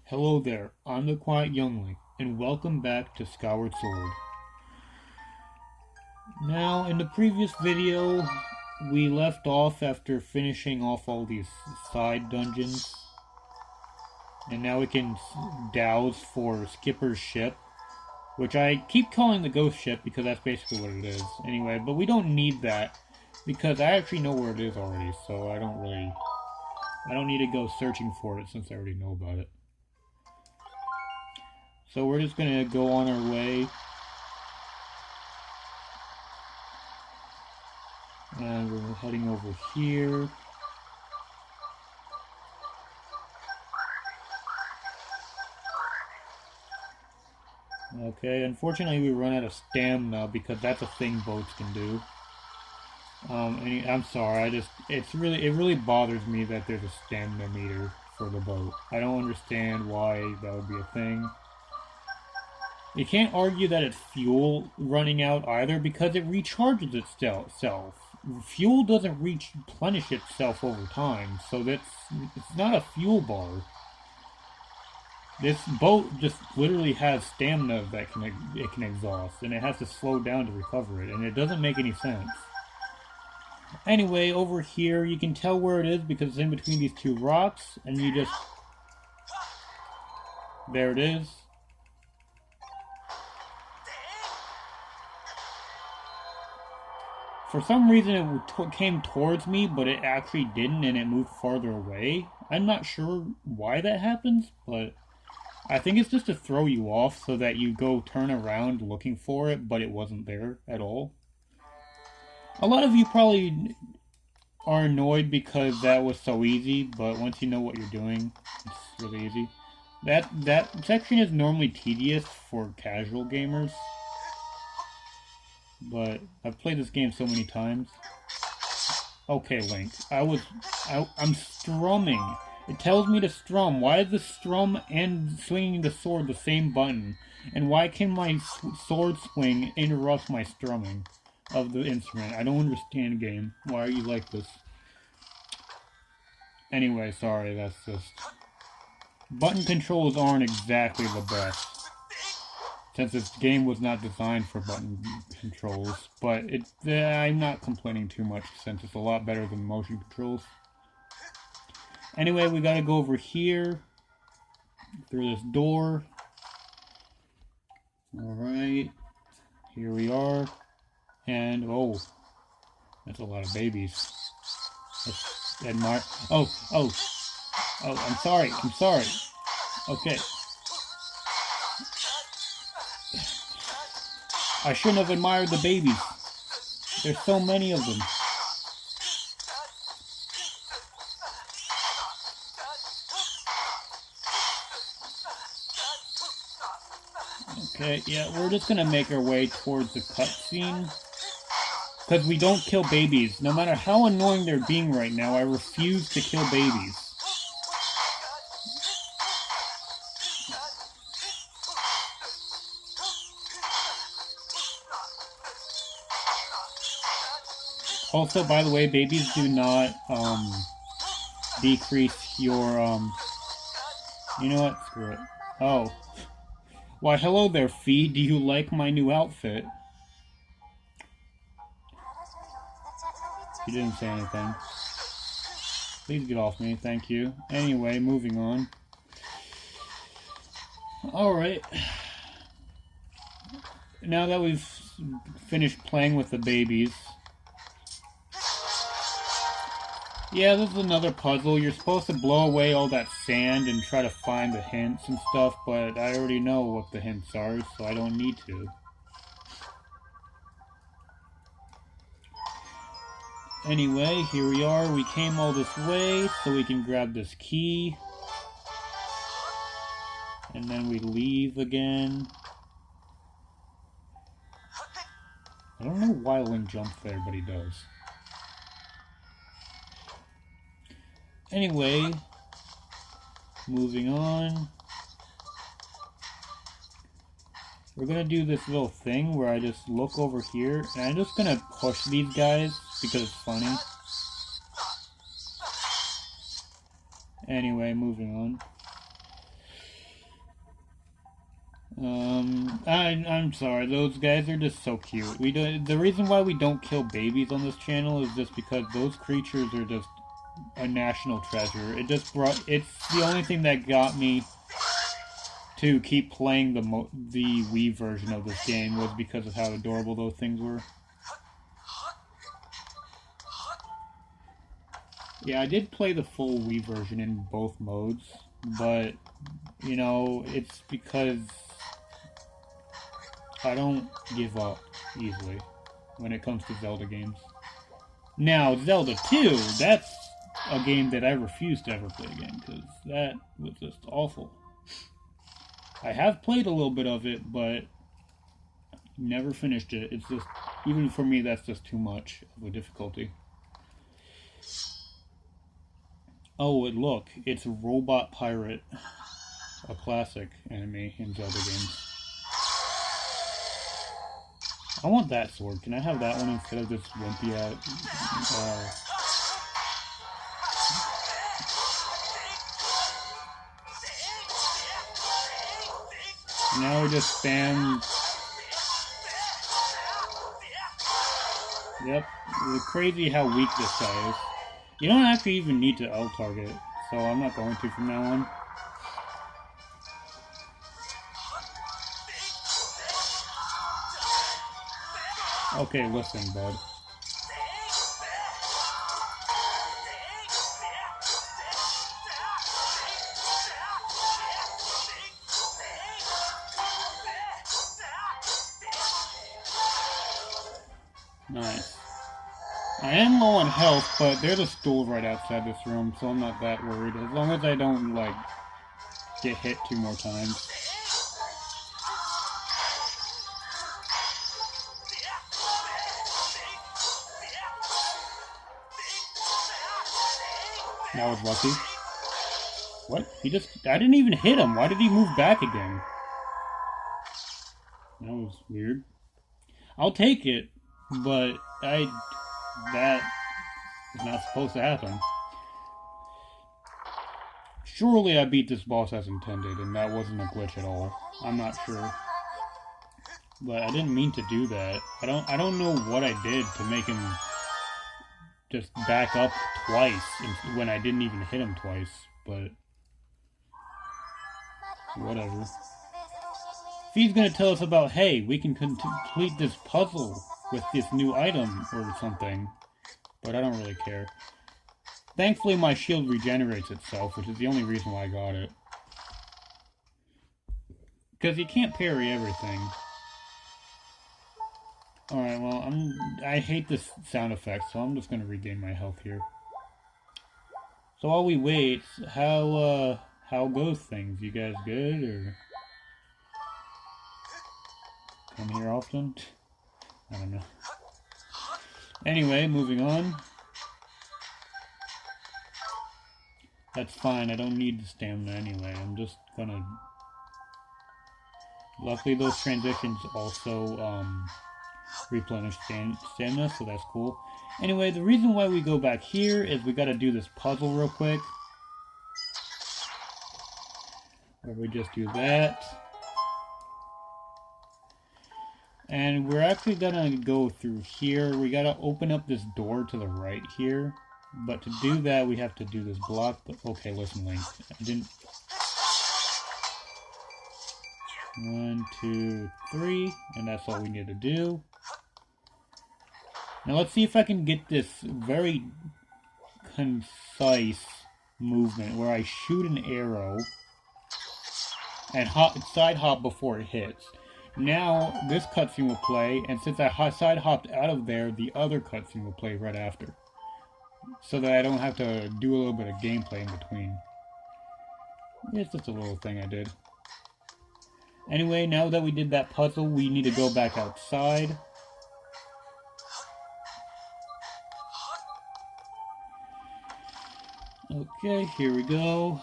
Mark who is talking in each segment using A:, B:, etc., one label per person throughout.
A: Hello there, I'm the Quiet Youngling, and welcome back to Skyward Sword. Now, in the previous video, we left off after finishing off all these side dungeons, and now we can douse for Skipper's ship, which I keep calling the ghost ship because that's basically what it is. Anyway, but we don't need that, because I actually know where it is already, so I don't need to go searching for it since I already know about it. So we're just gonna go on our way. And we're heading over here. Okay, unfortunately we run out of stamina because that's a thing boats can do. I'm sorry, it really bothers me that there's a stamina meter for the boat. I don't understand why that would be a thing. You can't argue that it's fuel running out either because it recharges itself. Fuel doesn't replenish itself over time, so it's not a fuel bar. This boat just literally has stamina that it can exhaust, and it has to slow down to recover it, and it doesn't make any sense. Anyway, over here you can tell where it is because it's in between these two rocks, and you just... There it is. For some reason it came towards me, but it actually didn't, and it moved farther away. I'm not sure why that happens, but I think it's just to throw you off so that you go turn around looking for it, but it wasn't there at all. A lot of you probably are annoyed because that was so easy, but once you know what you're doing, it's really easy. That section is normally tedious for casual gamers. But I've played this game so many times. Okay, Link. I'm strumming. It tells me to strum. Why is the strum and swinging the sword the same button? And why can my sword swing interrupt my strumming of the instrument? I don't understand, game. Why are you like this? Anyway, sorry, that's just... Button controls aren't exactly the best, since this game was not designed for button controls, but I'm not complaining too much since it's a lot better than motion controls. Anyway, we gotta go over here, through this door. Alright, here we are, and oh, that's a lot of babies. Let's admire. Oh, I'm sorry, okay. I shouldn't have admired the babies. There's so many of them. Okay, yeah, we're just gonna make our way towards the cutscene. Because we don't kill babies. No matter how annoying they're being right now, I refuse to kill babies. Also, by the way, babies do not, decrease your, You know what? Screw it. Oh. Why, hello there, Fee. Do you like my new outfit? She didn't say anything. Please get off me, thank you. Anyway, moving on. Alright. Now that we've finished playing with the babies... Yeah, this is another puzzle. You're supposed to blow away all that sand and try to find the hints and stuff, but I already know what the hints are, so I don't need to. Anyway, here we are. We came all this way, so we can grab this key. And then we leave again. I don't know why Link jumped there, but he does. Anyway, moving on. We're gonna do this little thing where I just look over here, and I'm just gonna push these guys because it's funny. Anyway, moving on. I'm sorry, those guys are just so cute. The reason why we don't kill babies on this channel is just because those creatures are just a national treasure. It's the only thing that got me to keep playing the Wii version of this game was because of how adorable those things were. Yeah, I did play the full Wii version in both modes, but, you know, it's because I don't give up easily when it comes to Zelda games. Now, Zelda 2, that's a game that I refuse to ever play again, because that was just awful. I have played a little bit of it, but never finished it. It's just, even for me, that's just too much of a difficulty. Oh, and look, it's Robot Pirate, a classic anime in Zelda games. I want that sword. Can I have that one instead of this wimpy Now we just spam. Yep, it's crazy how weak this guy is. You don't actually even need to L target, so I'm not going to from now on. Okay, listen, bud. Nice. I am low on health, but there's a stool right outside this room, so I'm not that worried. As long as I don't, like, get hit 2 more times. That was lucky. What? I didn't even hit him. Why did he move back again? That was weird. I'll take it, but that is not supposed to happen. Surely I beat this boss as intended, and that wasn't a glitch at all. I'm not sure. But I didn't mean to do that. I don't know what I did to make him just back up twice when I didn't even hit him twice, but whatever. If he's gonna tell us about, hey, we can complete this puzzle with this new item or something, but I don't really care. Thankfully my shield regenerates itself, which is the only reason why I got it. Because you can't parry everything. Alright, well, I hate this sound effect, so I'm just gonna regain my health here. So while we wait, how goes things? You guys good, or come here often? I don't know. Anyway, moving on. That's fine, I don't need the stamina anyway, I'm just gonna... Luckily those transitions also, replenish stamina, so that's cool. Anyway, the reason why we go back here is we gotta do this puzzle real quick. Where we just do that. And we're actually gonna go through here. We gotta open up this door to the right here. But to do that, we have to do this block. But okay, listen, Link. I didn't... 1, 2, 3, and that's all we need to do. Now let's see if I can get this very concise movement where I shoot an arrow and side hop before it hits. Now this cutscene will play, and since I side hopped out of there, the other cutscene will play right after. So that I don't have to do a little bit of gameplay in between. It's just a little thing I did. Anyway, now that we did that puzzle, we need to go back outside. Okay, here we go.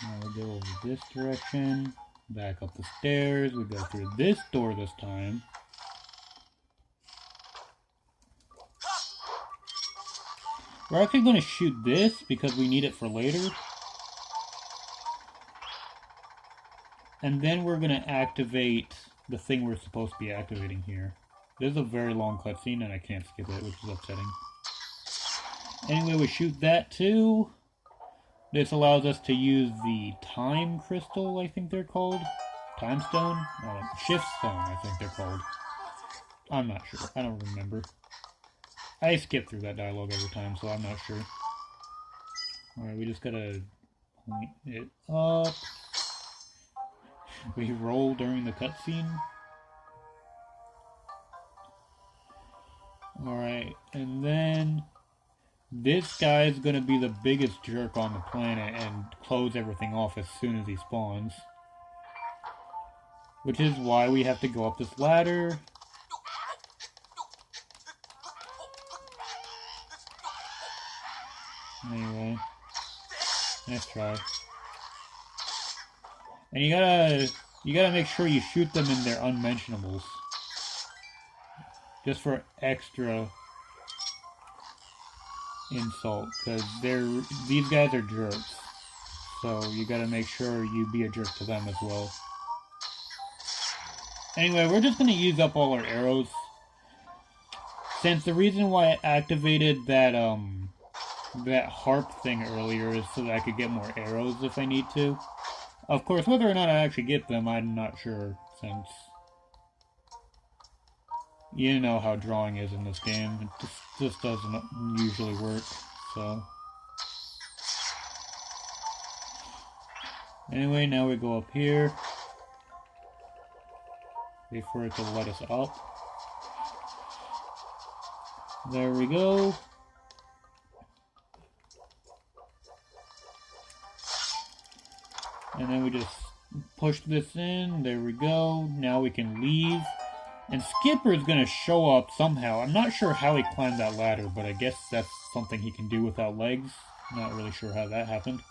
A: Now we go over this direction, back up the stairs, we go through this door this time. We're actually going to shoot this because we need it for later. And then we're going to activate the thing we're supposed to be activating here. This is a very long cutscene and I can't skip it, which is upsetting. Anyway, we shoot that too. This allows us to use the time crystal, I think they're called. Time stone? Shift stone, I think they're called. I'm not sure. I don't remember. I skip through that dialogue every time, so I'm not sure. Alright, we just gotta point it up. We roll during the cutscene. Alright, and then this guy is gonna be the biggest jerk on the planet and close everything off as soon as he spawns. Which is why we have to go up this ladder. Anyway, nice try. And you gotta make sure you shoot them in their unmentionables. Just for extra insult, because these guys are jerks. So you gotta make sure you be a jerk to them as well. Anyway, we're just gonna use up all our arrows. Since the reason why I activated that harp thing earlier is so that I could get more arrows if I need to. Of course, whether or not I actually get them, I'm not sure, since you know how drawing is in this game. It just doesn't usually work, so. Anyway, now we go up here. Wait for it to let us up. There we go. And then we just push this in. There we go. Now we can leave. And Skipper is going to show up somehow. I'm not sure how he climbed that ladder, but I guess that's something he can do without legs. Not really sure how that happened.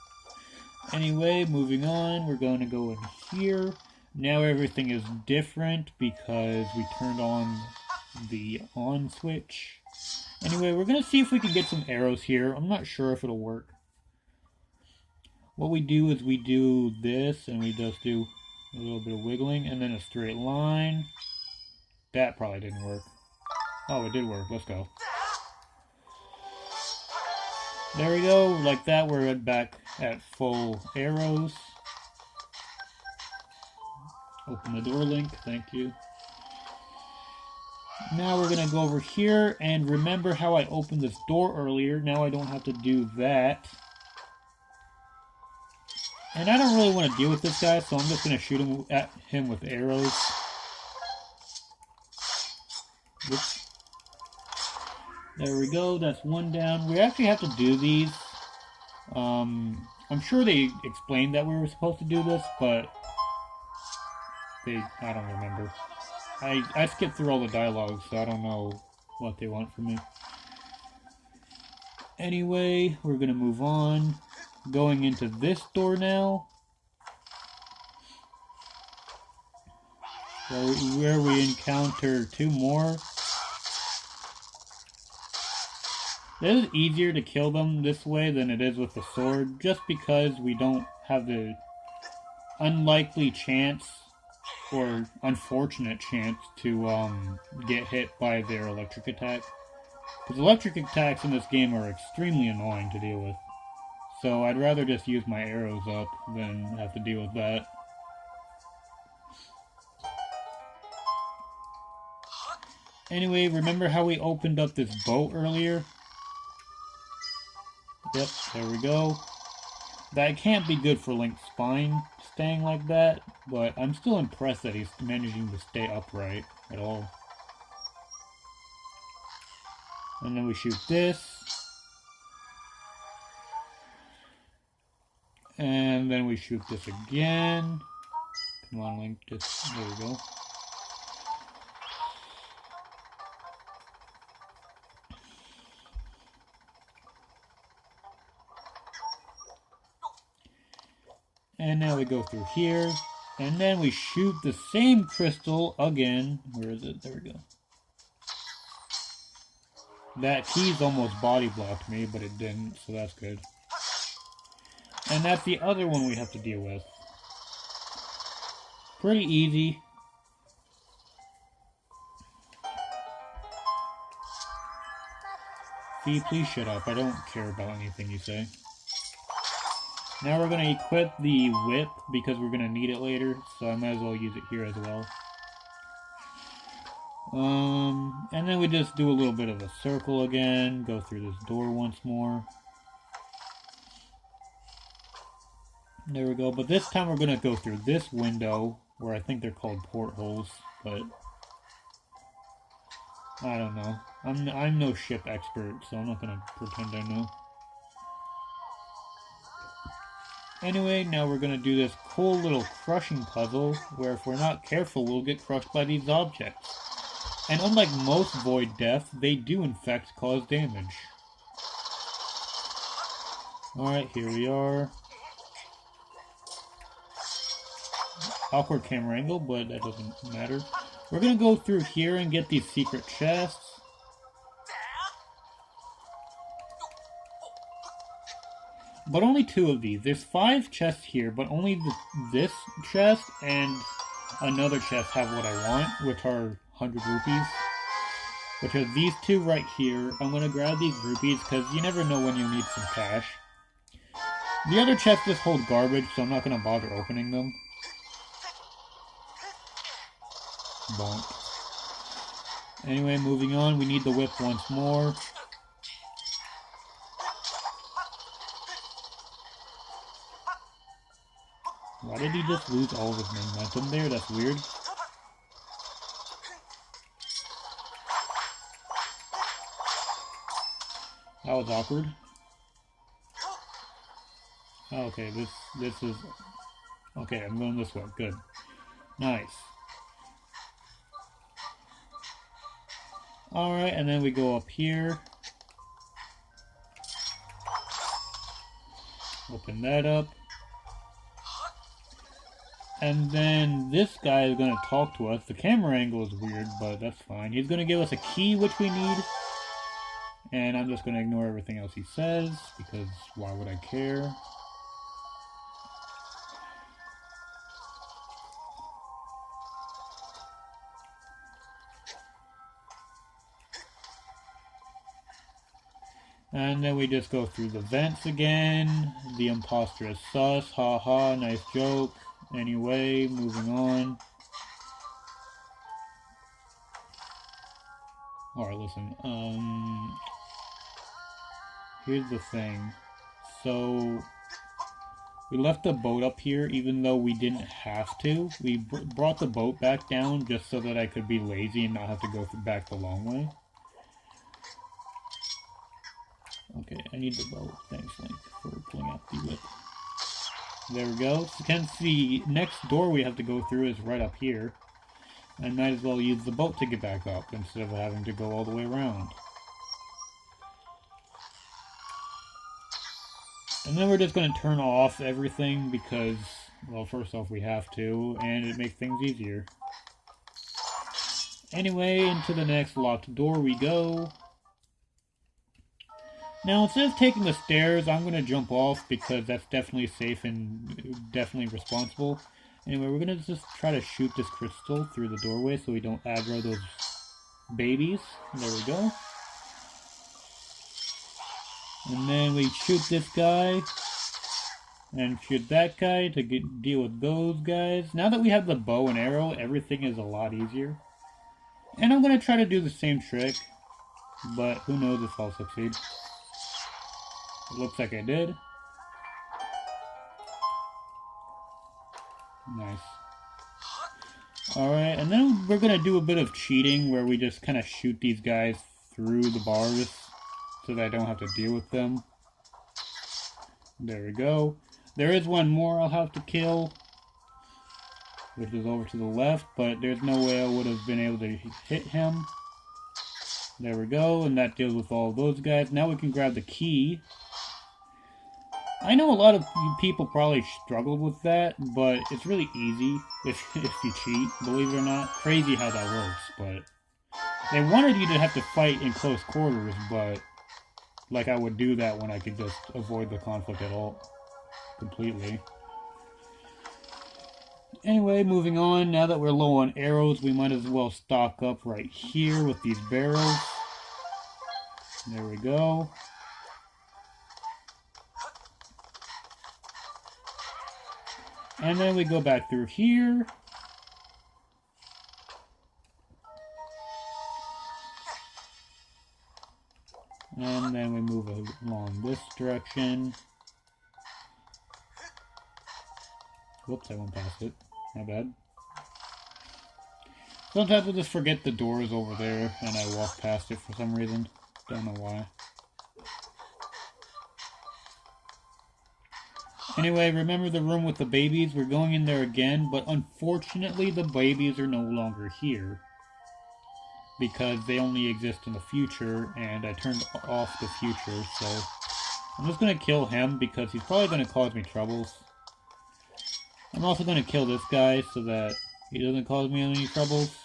A: Anyway, moving on. We're going to go in here. Now everything is different because we turned on the on switch. Anyway, we're going to see if we can get some arrows here. I'm not sure if it'll work. What we do is we do this, and we just do a little bit of wiggling, and then a straight line. That probably didn't work. Oh, it did work. Let's go. There we go. Like that, we're back at full arrows. Open the door, Link. Thank you. Now we're going to go over here, and remember how I opened this door earlier. Now I don't have to do that. And I don't really want to deal with this guy, so I'm just going to shoot at him with arrows. Whoops. There we go, that's one down. We actually have to do these. I'm sure they explained that we were supposed to do this, but I don't remember. I skipped through all the dialogue, so I don't know what they want from me. Anyway, we're going to move on. Going into this door now, where we encounter two more. It is easier to kill them this way than it is with the sword, just because we don't have the unlikely chance or unfortunate chance to get hit by their electric attack. Because electric attacks in this game are extremely annoying to deal with. So I'd rather just use my arrows up than have to deal with that. Anyway, remember how we opened up this boat earlier? Yep, there we go. That can't be good for Link's spine staying like that, but I'm still impressed that he's managing to stay upright at all. And then we shoot this. And then we shoot this again. Come on, Link, just, there we go. And now we go through here. And then we shoot the same crystal again. Where is it? There we go. That key's almost body blocked me, but it didn't, so that's good. And that's the other one we have to deal with. pretty easy. Fee, please shut up. I don't care about anything you say. Now we're going to equip the whip because we're going to need it later, so I might as well use it here as well. And then we just do a little bit of a circle again, go through this door once more. There we go, but this time we're going to go through this window, where I think they're called portholes, but I don't know. I'm no ship expert, so I'm not going to pretend I know. Anyway, now we're going to do this cool little crushing puzzle, where if we're not careful, we'll get crushed by these objects. And unlike most void death, they do in fact cause damage. Alright, here we are. Awkward camera angle, but that doesn't matter. We're going to go through here and get these secret chests. But only 2 of these. There's 5 chests here, but only this chest and another chest have what I want, which are 100 rupees. Which are these 2 right here. I'm going to grab these rupees because you never know when you'll need some cash. The other chests just hold garbage, so I'm not going to bother opening them. Bonk. Anyway, moving on, we need the whip once more. Why did he just lose all of his momentum there? That's weird. That was awkward. Okay, this is... Okay, I'm going this way. Good. Nice. Alright, and then we go up here. Open that up. And then this guy is going to talk to us. The camera angle is weird, but that's fine. He's going to give us a key, which we need. And I'm just going to ignore everything else he says, because why would I care? And then we just go through the vents again. The imposter is sus. Ha ha, nice joke. Anyway, moving on. Alright, listen. Here's the thing. So, we left the boat up here even though we didn't have to. We brought the boat back down just so that I could be lazy and not have to go back the long way. Okay, I need the boat. Thanks, Link, for pulling out the whip. There we go. So hence the next door we have to go through is right up here. I might as well use the boat to get back up instead of having to go all the way around. And then we're just going to turn off everything because, well, first off we have to, and it makes things easier. Anyway, into the next locked door we go. Now, instead of taking the stairs, I'm going to jump off because that's definitely safe and definitely responsible. Anyway, we're going to just try to shoot this crystal through the doorway so we don't aggro those babies. There we go. And then we shoot this guy. And shoot that guy to deal with those guys. Now that we have the bow and arrow, everything is a lot easier. And I'm going to try to do the same trick. But who knows if I'll succeed. It looks like I did. Nice. Alright, and then we're going to do a bit of cheating where we just kind of shoot these guys through the bars so that I don't have to deal with them. There we go. There is one more I'll have to kill, which is over to the left, but there's no way I would have been able to hit him. There we go, and that deals with all of those guys. Now we can grab the key. I know a lot of people probably struggled with that, but it's really easy if you cheat, believe it or not. Crazy how that works, but they wanted you to have to fight in close quarters, but like I would do that when I could just avoid the conflict at all, completely. Anyway, moving on. Now that we're low on arrows, we might as well stock up right here with these barrels. There we go. And then we go back through here. And then we move along this direction. Whoops, I went past it. My bad. Sometimes I just forget the door is over there and I walk past it for some reason. Don't know why. Anyway, remember the room with the babies? We're going in there again, but unfortunately the babies are no longer here. Because they only exist in the future, and I turned off the future, so I'm just going to kill him because he's probably going to cause me troubles. I'm also going to kill this guy so that he doesn't cause me any troubles.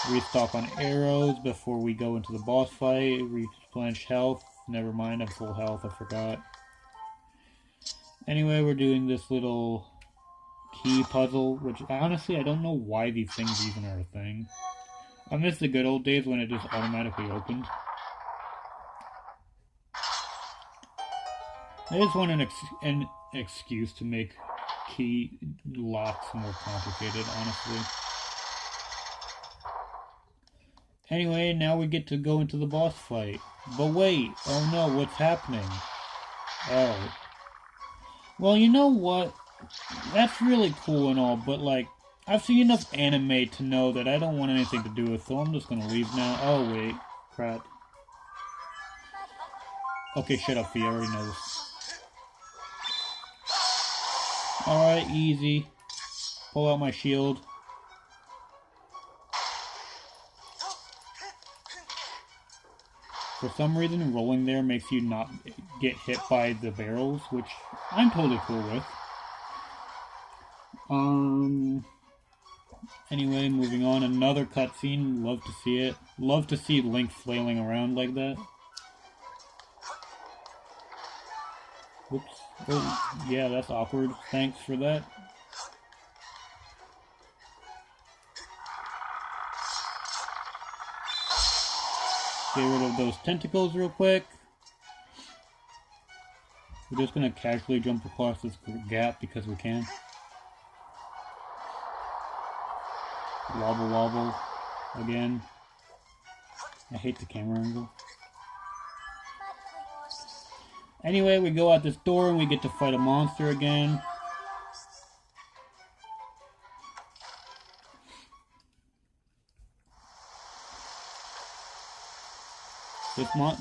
A: Restock on arrows before we go into the boss fight. Replenish health. Never mind, I'm full health, I forgot. Anyway, we're doing this little key puzzle, which honestly I don't know why these things even are a thing. I miss the good old days when it just automatically opened. I just want an excuse to make key locks more complicated, honestly. Anyway, now we get to go into the boss fight. But wait, oh no, what's happening? Oh. Well, you know what? That's really cool and all, but like, I've seen enough anime to know that I don't want anything to do with, so I'm just gonna leave now. Oh wait, crap. Okay, shut up, Fee, I already know this. Alright, easy. Pull out my shield. For some reason, rolling there makes you not get hit by the barrels, which I'm totally cool with. Anyway, moving on. Another cutscene. Love to see it. Love to see Link flailing around like that. Whoops. Oh, yeah, that's awkward. Thanks for that. Get rid of those tentacles real quick. We're just gonna casually jump across this gap because we can. Wobble wobble again. I hate the camera angle. Anyway, we go out this door and we get to fight a monster again.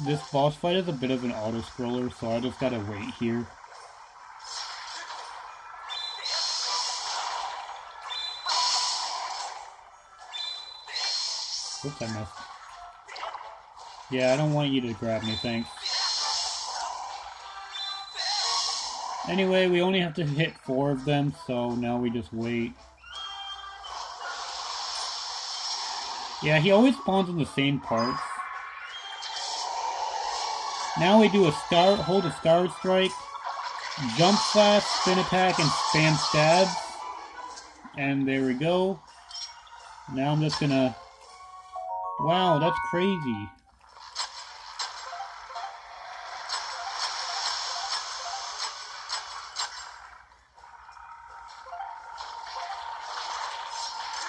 A: This boss fight is a bit of an auto-scroller, so I just gotta wait here. Oops, I missed. Yeah, I don't want you to grab me, thanks. Anyway, we only have to hit 4 of them, so now we just wait. Yeah, he always spawns in the same parts. Now we do hold a Skyward strike, jump slash, spin attack, and spam stab. And there we go. Now I'm just gonna... Wow, that's crazy.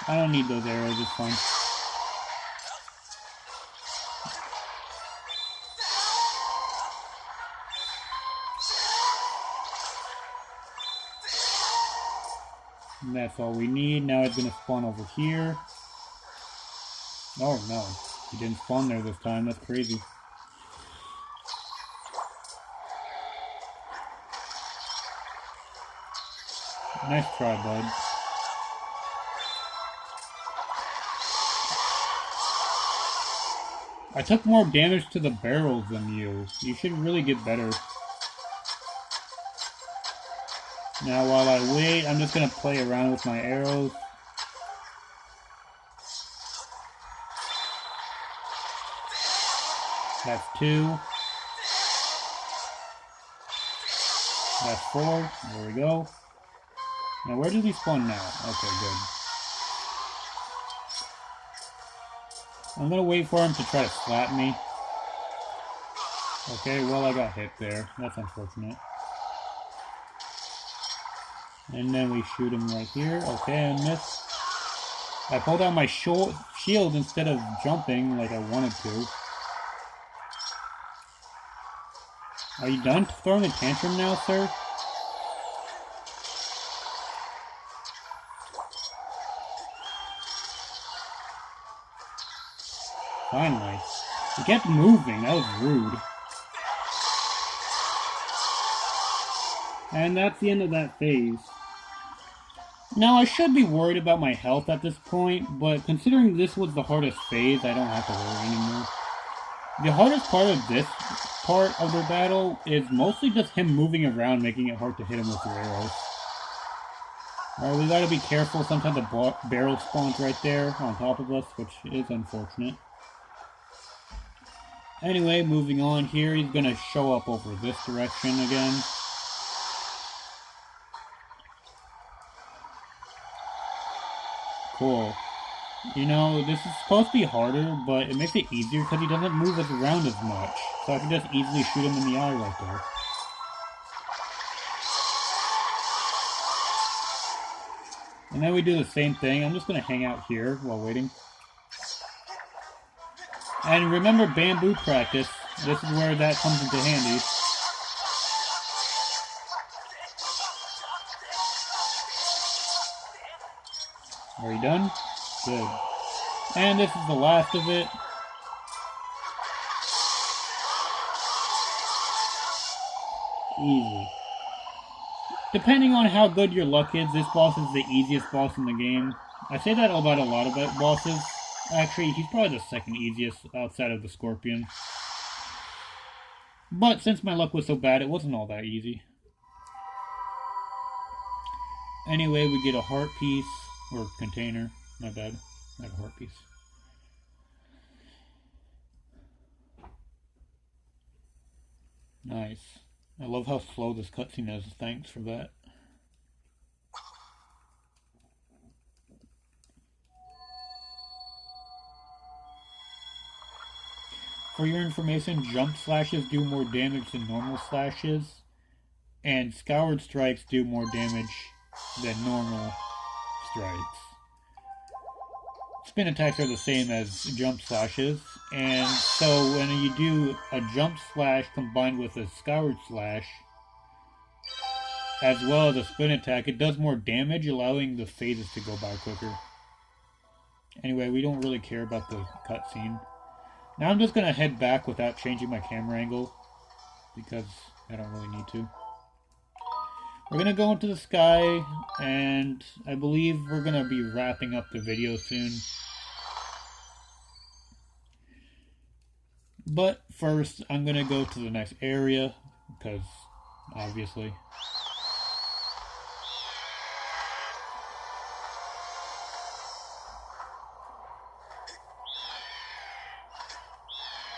A: I don't need those arrows, it's fine. And that's all we need. Now it's gonna spawn over here. Oh no, he didn't spawn there this time, that's crazy. Nice try, bud. I took more damage to the barrels than you. You should really get better. Now while I wait, I'm just gonna play around with my arrows. That's 2. That's 4. There we go. Now, where does he spawn now? Okay, good. I'm gonna wait for him to try to slap me. Okay, well, I got hit there. That's unfortunate. And then we shoot him right here. Okay, I missed. I pulled out my shield instead of jumping like I wanted to. Are you done throwing a tantrum now, sir? Finally. He kept moving. That was rude. And that's the end of that phase. Now, I should be worried about my health at this point, but considering this was the hardest phase, I don't have to worry anymore. The hardest part of this part of the battle is mostly just him moving around, making it hard to hit him with your arrows. Alright, we gotta be careful. Sometimes a barrel spawns right there on top of us, which is unfortunate. Anyway, moving on here, he's gonna show up over this direction again. Cool. You know, this is supposed to be harder, but it makes it easier because he doesn't move us around as much. So I can just easily shoot him in the eye right there. And then we do the same thing. I'm just going to hang out here while waiting. And remember bamboo practice. This is where that comes into handy. Are you done? Good. And this is the last of it. Easy. Depending on how good your luck is, this boss is the easiest boss in the game. I say that about a lot of bosses. Actually, he's probably the second easiest outside of the Scorpion. But since my luck was so bad, it wasn't all that easy. Anyway, we get a heart piece. Or container. My bad. Not a heart piece. Nice. I love how slow this cutscene is. Thanks for that. For your information, jump slashes do more damage than normal slashes. And Skyward strikes do more damage than normal strikes. Spin attacks are the same as jump slashes, and so when you do a jump slash combined with a Skyward slash, as well as a spin attack, it does more damage, allowing the phases to go by quicker. Anyway, we don't really care about the cutscene. Now I'm just going to head back without changing my camera angle, because I don't really need to. We're going to go into the sky, and I believe we're going to be wrapping up the video soon. But first, I'm going to go to the next area, because, obviously.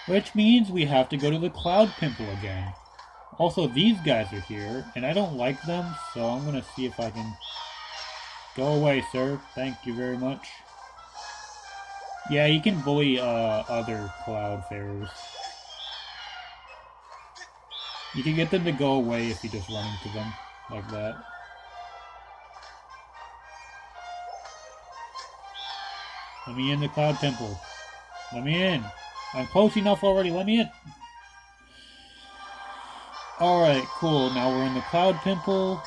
A: Which means we have to go to the Cloud Pimple again. Also, these guys are here, and I don't like them, so I'm going to see if I can... Go away, sir. Thank you very much. Yeah, you can bully other Cloudfarers. You can get them to go away if you just run into them, like that. Let me in the Cloud Pimple. Let me in. I'm close enough already, let me in. Alright, cool. Now we're in the Cloud Pimple.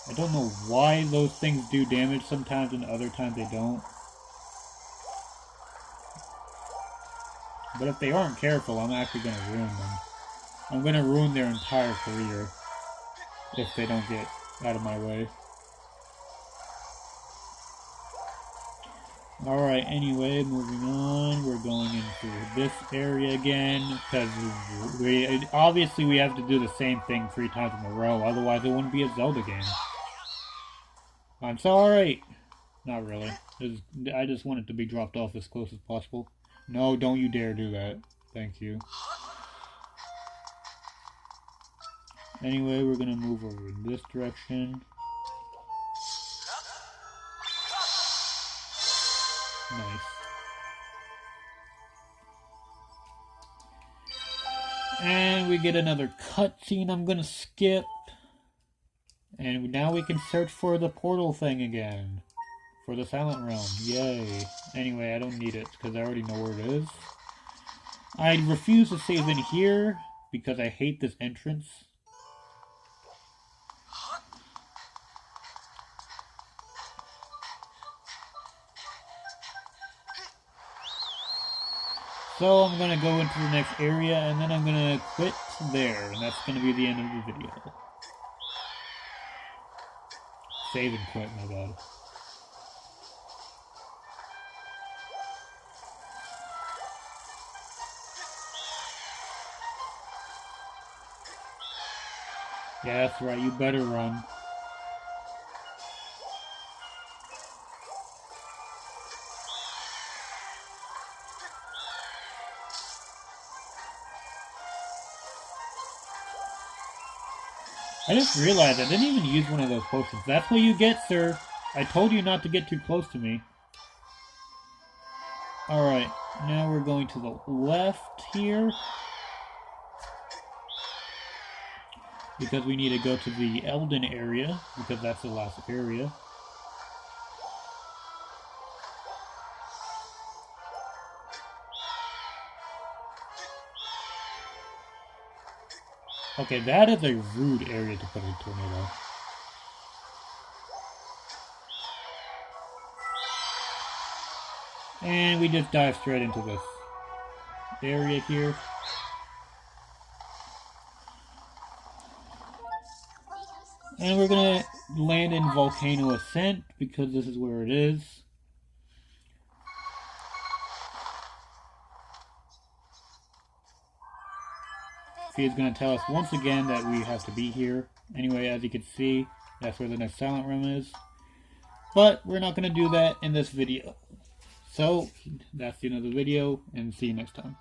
A: I don't know why those things do damage sometimes and other times they don't. But if they aren't careful, I'm actually going to ruin them. I'm going to ruin their entire career if they don't get out of my way. Alright, anyway, moving on, we're going into this area again, because obviously we have to do the same thing 3 times in a row, otherwise it wouldn't be a Zelda game. I'm sorry! Not really. I just want it to be dropped off as close as possible. No, don't you dare do that. Thank you. Anyway, we're gonna move over in this direction. Nice. And we get another cutscene I'm gonna skip. And now we can search for the portal thing again. For the Silent Realm. Yay. Anyway, I don't need it because I already know where it is. I refuse to save in here because I hate this entrance. So I'm going to go into the next area and then I'm going to quit there. And that's going to be the end of the video. Save and quit, my bad. Yeah, that's right, you better run. I just realized I didn't even use one of those potions. That's what you get, sir. I told you not to get too close to me. Alright, now we're going to the left here. Because we need to go to the Elden area, because that's the last area. Okay, that is a rude area to put a tornado. And we just dive straight into this area here. And we're gonna land in Volcano Ascent because this is where it is. He's gonna tell us once again that we have to be here. Anyway, as you can see, that's where the next Silent Room is. But we're not gonna do that in this video. So, that's the end of the video, and see you next time.